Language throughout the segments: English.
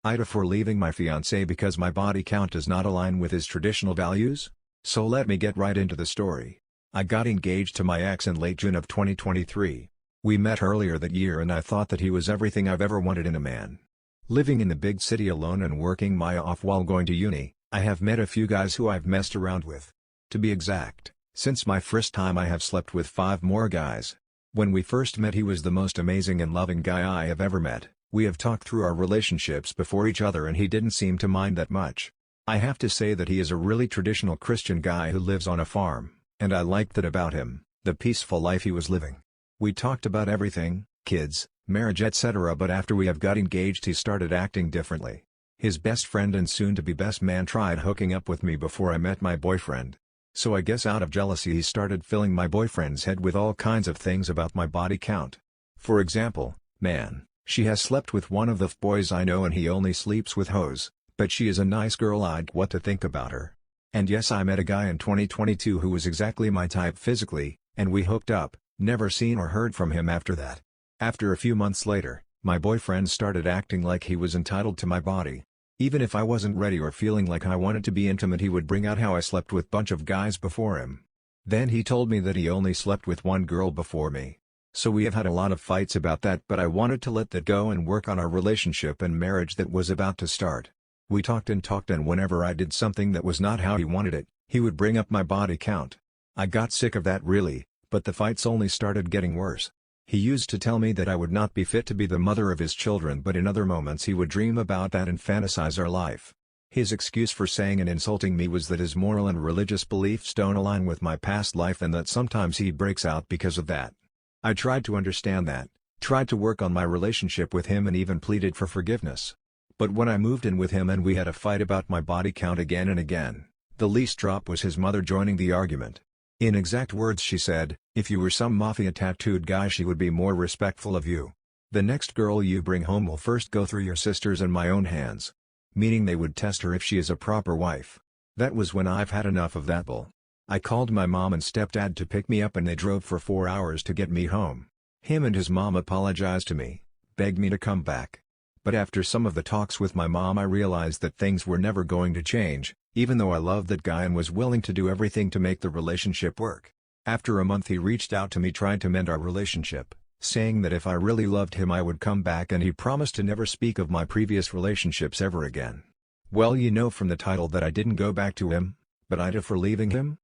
AITA for leaving my fiancé because my body count does not align with his traditional values? So let me get right into the story. I got engaged to my ex in late June of 2023. We met earlier that year and I thought that he was everything I've ever wanted in a man. Living in the big city alone and working my off while going to uni, I have met a few guys who I've messed around with. To be exact, since my first time I have slept with 5 more guys. When we first met he was the most amazing and loving guy I have ever met. We have talked through our relationships before each other and he didn't seem to mind that much. I have to say that he is a really traditional Christian guy who lives on a farm, and I liked that about him, the peaceful life he was living. We talked about everything, kids, marriage etc. but after we have got engaged he started acting differently. His best friend and soon-to-be best man tried hooking up with me before I met my boyfriend. So I guess out of jealousy he started filling my boyfriend's head with all kinds of things about my body count. For example, man, she has slept with one of the boys I know and he only sleeps with hoes, but she is a nice girl. I'd what to think about her. And yes, I met a guy in 2022 who was exactly my type physically, and we hooked up, never seen or heard from him after that. After a few months later, my boyfriend started acting like he was entitled to my body. Even if I wasn't ready or feeling like I wanted to be intimate he would bring out how I slept with bunch of guys before him. Then he told me that he only slept with one girl before me. So we have had a lot of fights about that, but I wanted to let that go and work on our relationship and marriage that was about to start. We talked and whenever I did something that was not how he wanted it, he would bring up my body count. I got sick of that really, but the fights only started getting worse. He used to tell me that I would not be fit to be the mother of his children, but in other moments he would dream about that and fantasize our life. His excuse for saying and insulting me was that his moral and religious beliefs don't align with my past life and that sometimes he breaks out because of that. I tried to understand that, tried to work on my relationship with him and even pleaded for forgiveness. But when I moved in with him and we had a fight about my body count again and again, the least drop was his mother joining the argument. In exact words she said, "If you were some mafia tattooed guy she would be more respectful of you. The next girl you bring home will first go through your sisters and my own hands." Meaning they would test her if she is a proper wife. That was when I've had enough of that bull. I called my mom and stepdad to pick me up and they drove for 4 hours to get me home. Him and his mom apologized to me, begged me to come back. But after some of the talks with my mom I realized that things were never going to change, even though I loved that guy and was willing to do everything to make the relationship work. After a month he reached out to me trying to mend our relationship, saying that if I really loved him I would come back and he promised to never speak of my previous relationships ever again. Well, you know from the title that I didn't go back to him, but AITA for leaving him?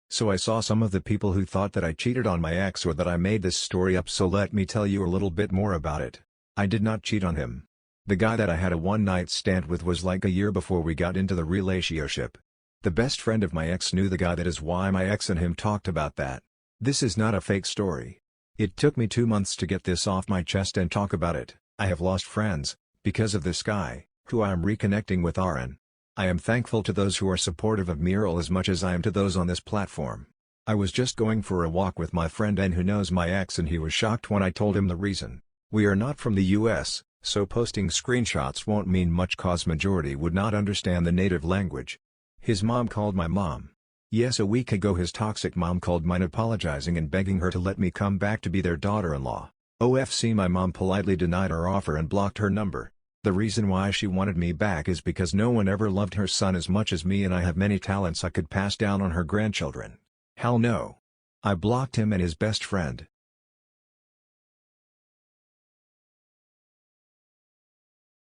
So I saw some of the people who thought that I cheated on my ex or that I made this story up, so let me tell you a little bit more about it. I did not cheat on him. The guy that I had a one-night stand with was like a year before we got into the relationship. The best friend of my ex knew the guy, that is why my ex and him talked about that. This is not a fake story. It took me 2 months to get this off my chest and talk about it. I have lost friends, because of this guy, who I am reconnecting with RN. I am thankful to those who are supportive of Mural as much as I am to those on this platform. I was just going for a walk with my friend N who knows my ex and he was shocked when I told him the reason. We are not from the US, so posting screenshots won't mean much cause majority would not understand the native language. His mom called my mom. Yes, a week ago his toxic mom called mine apologizing and begging her to let me come back to be their daughter-in-law. OFC, my mom politely denied her offer and blocked her number. The reason why she wanted me back is because no one ever loved her son as much as me and I have many talents I could pass down on her grandchildren. Hell no. I blocked him and his best friend.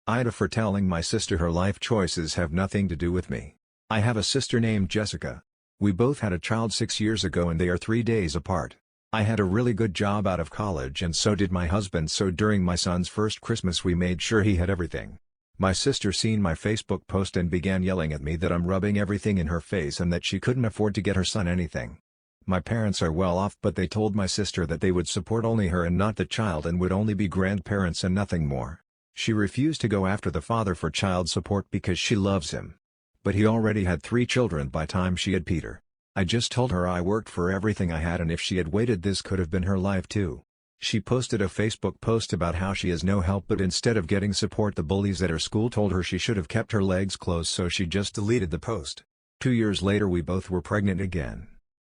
AITA for telling my sister her life choices have nothing to do with me. I have a sister named Jessica. We both had a child 6 years ago and they are 3 days apart. I had a really good job out of college and so did my husband, so during my son's first Christmas we made sure he had everything. My sister seen my Facebook post and began yelling at me that I'm rubbing everything in her face and that she couldn't afford to get her son anything. My parents are well off, but they told my sister that they would support only her and not the child and would only be grandparents and nothing more. She refused to go after the father for child support because she loves him. But he already had 3 children by time she had Peter. I just told her I worked for everything I had and if she had waited this could have been her life too. She posted a Facebook post about how she has no help, but instead of getting support the bullies at her school told her she should have kept her legs closed, so she just deleted the post. 2 years later we both were pregnant again.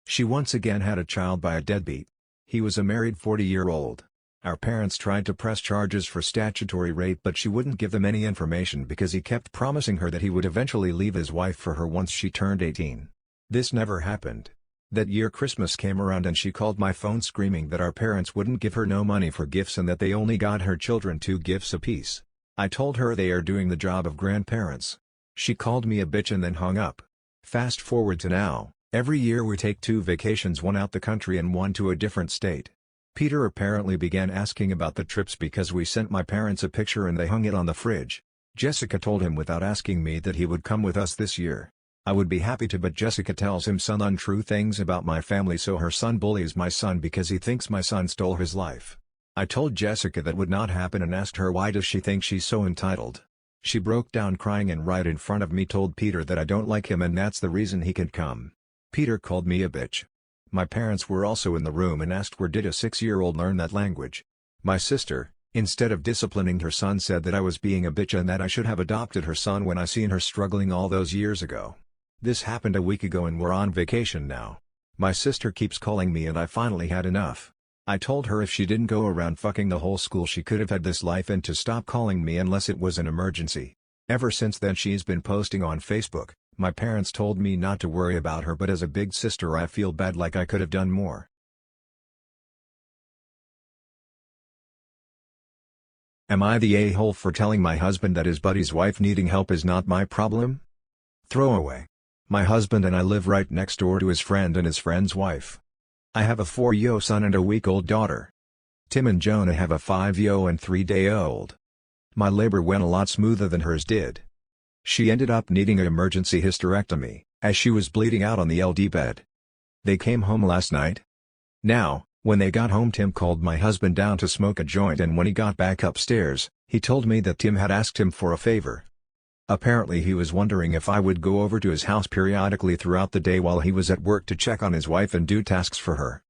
She once again had a child by a deadbeat. He was a married 40-year-old. Our parents tried to press charges for statutory rape, but she wouldn't give them any information because he kept promising her that he would eventually leave his wife for her once she turned 18. This never happened. That year Christmas came around and she called my phone screaming that our parents wouldn't give her no money for gifts and that they only got her children 2 gifts apiece. I told her they are doing the job of grandparents. She called me a bitch and then hung up. Fast forward to now, every year we take 2 vacations, one out the country and one to a different state. Peter apparently began asking about the trips because we sent my parents a picture and they hung it on the fridge. Jessica told him without asking me that he would come with us this year. I would be happy to, but Jessica tells him some untrue things about my family, so her son bullies my son because he thinks my son stole his life. I told Jessica that would not happen and asked her why does she think she's so entitled. She broke down crying and right in front of me told Peter that I don't like him and that's the reason he can come. Peter called me a bitch. My parents were also in the room and asked where did a 6-year-old learn that language. My sister, instead of disciplining her son, said that I was being a bitch and that I should have adopted her son when I seen her struggling all those years ago. This happened a week ago and we're on vacation now. My sister keeps calling me and I finally had enough. I told her if she didn't go around fucking the whole school she could have had this life and to stop calling me unless it was an emergency. Ever since then she's been posting on Facebook. My parents told me not to worry about her, but as a big sister I feel bad, like I could have done more. Am I the a-hole for telling my husband that his buddy's wife needing help is not my problem? Throwaway. My husband and I live right next door to his friend and his friend's wife. I have a 4-year-old son and a week-old daughter. Tim and Jonah have a 5-year-old and 3-day-old. My labor went a lot smoother than hers did. She ended up needing an emergency hysterectomy, as she was bleeding out on the LD bed. They came home last night. Now, when they got home Tim called my husband down to smoke a joint, and when he got back upstairs, he told me that Tim had asked him for a favor. Apparently he was wondering if I would go over to his house periodically throughout the day while he was at work to check on his wife and do tasks for her.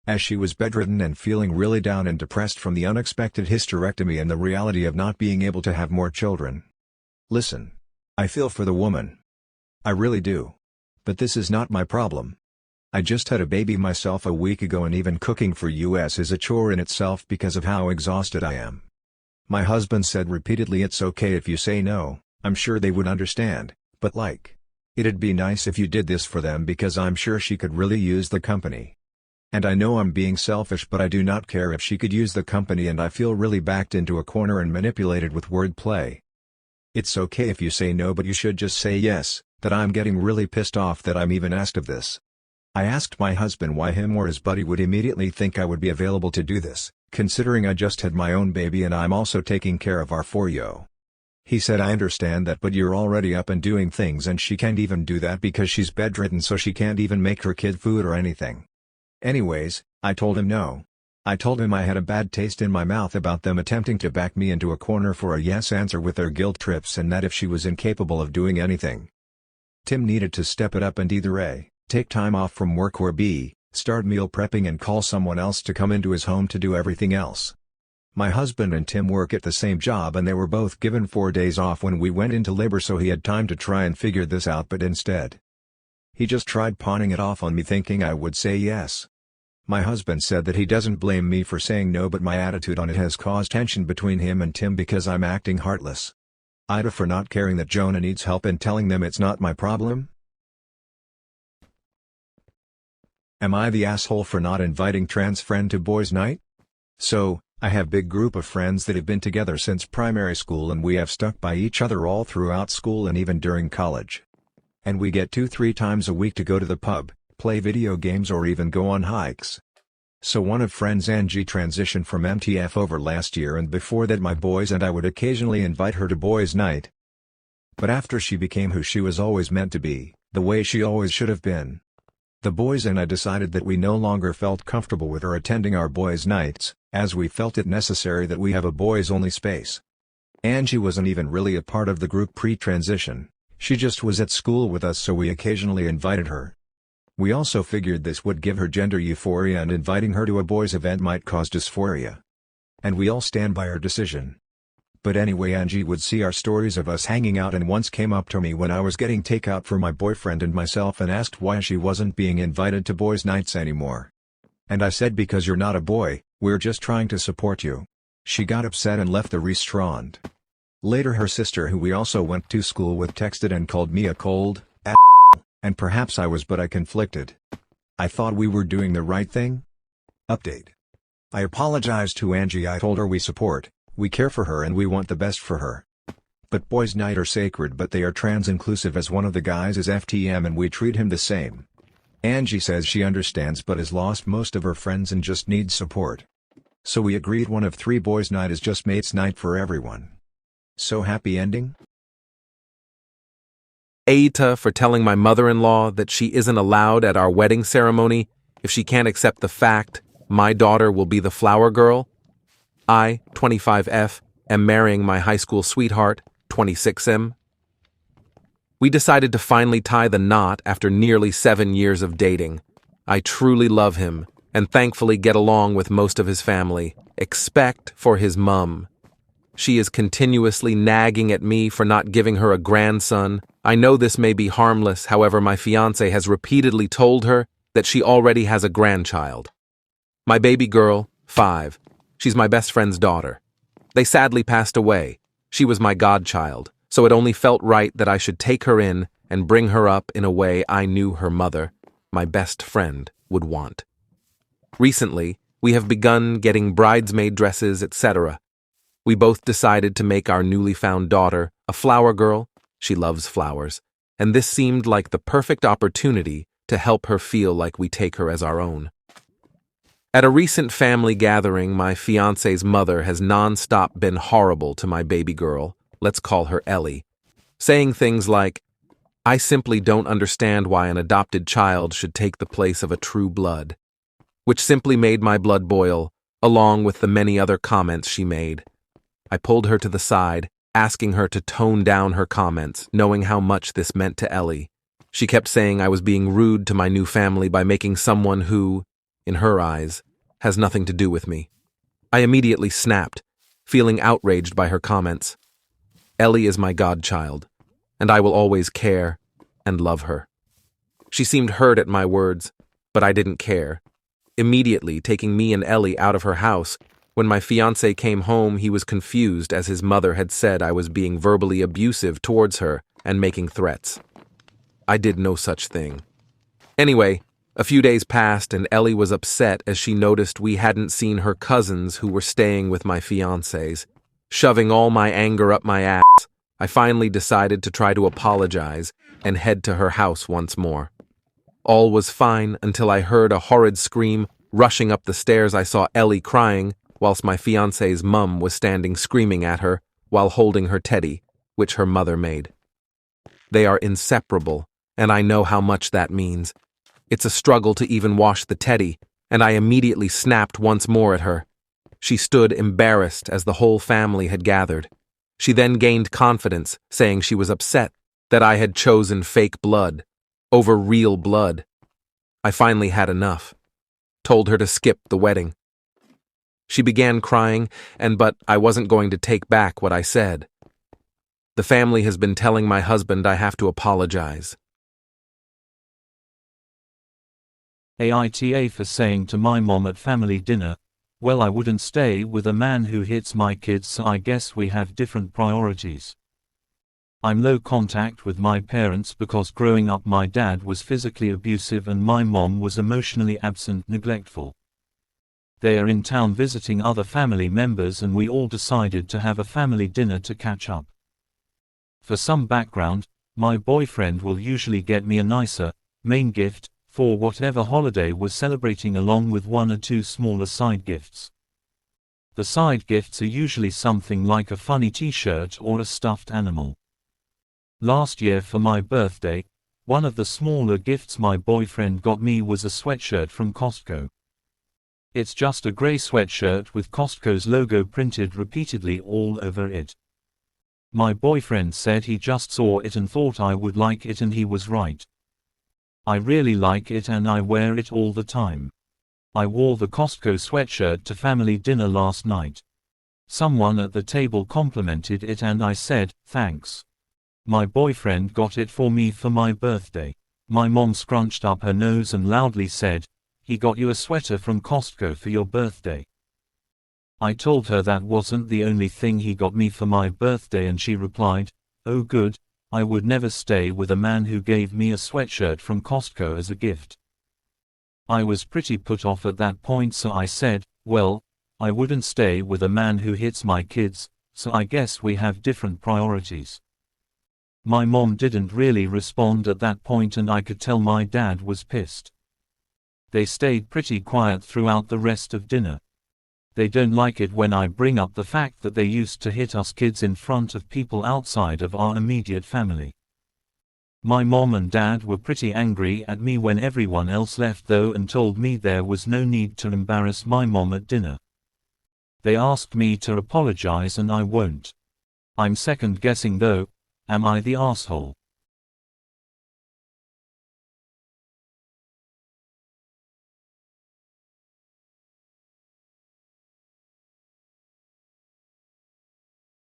As she was bedridden and feeling really down and depressed from the unexpected hysterectomy and the reality of not being able to have more children. Listen. I feel for the woman. I really do. But this is not my problem. I just had a baby myself a week ago and even cooking for us is a chore in itself because of how exhausted I am. My husband said repeatedly it's okay if you say no, I'm sure they would understand, but like. It'd be nice if you did this for them because I'm sure she could really use the company. And I know I'm being selfish, but I do not care if she could use the company, and I feel really backed into a corner and manipulated with wordplay. It's okay if you say no, but you should just say yes, that I'm getting really pissed off that I'm even asked of this. I asked my husband why him or his buddy would immediately think I would be available to do this, considering I just had my own baby and I'm also taking care of our 4-year-old. He said I understand that, but you're already up and doing things and she can't even do that because she's bedridden, so she can't even make her kid food or anything. Anyways, I told him no. I told him I had a bad taste in my mouth about them attempting to back me into a corner for a yes answer with their guilt trips, and that if she was incapable of doing anything, Tim needed to step it up and either A, take time off from work, or B, start meal prepping and call someone else to come into his home to do everything else. My husband and Tim work at the same job and they were both given 4 days off when we went into labor, so he had time to try and figure this out, but instead, he just tried pawning it off on me thinking I would say yes. My husband said that he doesn't blame me for saying no, but my attitude on it has caused tension between him and Tim because I'm acting heartless. AITA for not caring that Jonah needs help and telling them it's not my problem? Am I the asshole for not inviting trans friend to boys' night? So, I have big group of friends that have been together since primary school and we have stuck by each other all throughout school and even during college. And we get 2-3 times a week to go to the pub, play video games, or even go on hikes. So one of friends, Angie, transitioned from MTF over last year, and before that my boys and I would occasionally invite her to boys' night. But after she became who she was always meant to be, the way she always should have been, the boys and I decided that we no longer felt comfortable with her attending our boys' nights, as we felt it necessary that we have a boys-only space. Angie wasn't even really a part of the group pre-transition, she just was at school with us, so we occasionally invited her. We also figured this would give her gender euphoria and inviting her to a boys' event might cause dysphoria. And we all stand by our decision. But anyway, Angie would see our stories of us hanging out and once came up to me when I was getting takeout for my boyfriend and myself and asked why she wasn't being invited to boys' nights anymore. And I said, because you're not a boy, We're just trying to support you." She got upset and left the restaurant. Later her sister, who we also went to school with, texted and called me a cold and perhaps I was, but I conflicted. I thought we were doing the right thing. Update. I apologized to Angie. I told her we support, we care for her and we want the best for her. But boys' night are sacred, but they are trans inclusive, as one of the guys is FTM and we treat him the same. Angie says she understands but has lost most of her friends and just needs support. So we agreed one of 3 boys' night is just mates' night for everyone. So happy ending? AITA for telling my mother-in-law that she isn't allowed at our wedding ceremony if she can't accept the fact my daughter will be the flower girl. I, 25F, am marrying my high school sweetheart, 26M. We decided to finally tie the knot after nearly 7 years of dating. I truly love him and thankfully get along with most of his family, except for his mum. She is continuously nagging at me for not giving her a grandson. I know this may be harmless, however my fiancé has repeatedly told her that she already has a grandchild. My baby girl, 5. She's my best friend's daughter. They sadly passed away. She was my godchild, so it only felt right that I should take her in and bring her up in a way I knew her mother, my best friend, would want. Recently, we have begun getting bridesmaid dresses, etc. We both decided to make our newly found daughter a flower girl. She loves flowers, and this seemed like the perfect opportunity to help her feel like we take her as our own. At a recent family gathering, my fiancé's mother has non-stop been horrible to my baby girl, let's call her Ellie, saying things like, "I simply don't understand why an adopted child should take the place of a true blood," which simply made my blood boil, along with the many other comments she made. I pulled her to the side, asking her to tone down her comments, knowing how much this meant to Ellie. She kept saying I was being rude to my new family by making someone who, in her eyes, has nothing to do with me. I immediately snapped, feeling outraged by her comments. Ellie is my godchild, and I will always care and love her. She seemed hurt at my words, but I didn't care. Immediately taking me and Ellie out of her house, when my fiancé came home, he was confused as his mother had said I was being verbally abusive towards her and making threats. I did no such thing. Anyway, a few days passed and Ellie was upset as she noticed we hadn't seen her cousins who were staying with my fiancés. Shoving all my anger up my ass, I finally decided to try to apologize and head to her house once more. All was fine until I heard a horrid scream. Rushing up the stairs, I saw Ellie crying, whilst my fiancé's mum was standing screaming at her while holding her teddy, which her mother made. They are inseparable, and I know how much that means. It's a struggle to even wash the teddy, and I immediately snapped once more at her. She stood embarrassed as the whole family had gathered. She then gained confidence, saying she was upset that I had chosen fake blood over real blood. I finally had enough. Told her to skip the wedding. She began crying, but I wasn't going to take back what I said. The family has been telling my husband I have to apologize. AITA for saying to my mom at family dinner, "Well, I wouldn't stay with a man who hits my kids, so I guess we have different priorities." I'm low contact with my parents because growing up my dad was physically abusive and my mom was emotionally absent, neglectful. They are in town visiting other family members and we all decided to have a family dinner to catch up. For some background, my boyfriend will usually get me a nicer, main gift for whatever holiday we're celebrating, along with 1 or 2 smaller side gifts. The side gifts are usually something like a funny t-shirt or a stuffed animal. Last year for my birthday, one of the smaller gifts my boyfriend got me was a sweatshirt from Costco. It's just a gray sweatshirt with Costco's logo printed repeatedly all over it. My boyfriend said he just saw it and thought I would like it, and he was right. I really like it and I wear it all the time. I wore the Costco sweatshirt to family dinner last night. Someone at the table complimented it and I said, "Thanks." My boyfriend got it for me for my birthday. My mom scrunched up her nose and loudly said, "He got you a sweater from Costco for your birthday." I told her that wasn't the only thing he got me for my birthday and she replied, "Oh good, I would never stay with a man who gave me a sweatshirt from Costco as a gift." I was pretty put off at that point, so I said, "Well, I wouldn't stay with a man who hits my kids, so I guess we have different priorities." My mom didn't really respond at that point and I could tell my dad was pissed. They stayed pretty quiet throughout the rest of dinner. They don't like it when I bring up the fact that they used to hit us kids in front of people outside of our immediate family. My mom and dad were pretty angry at me when everyone else left though and told me there was no need to embarrass my mom at dinner. They asked me to apologize and I won't. I'm second guessing though, am I the asshole?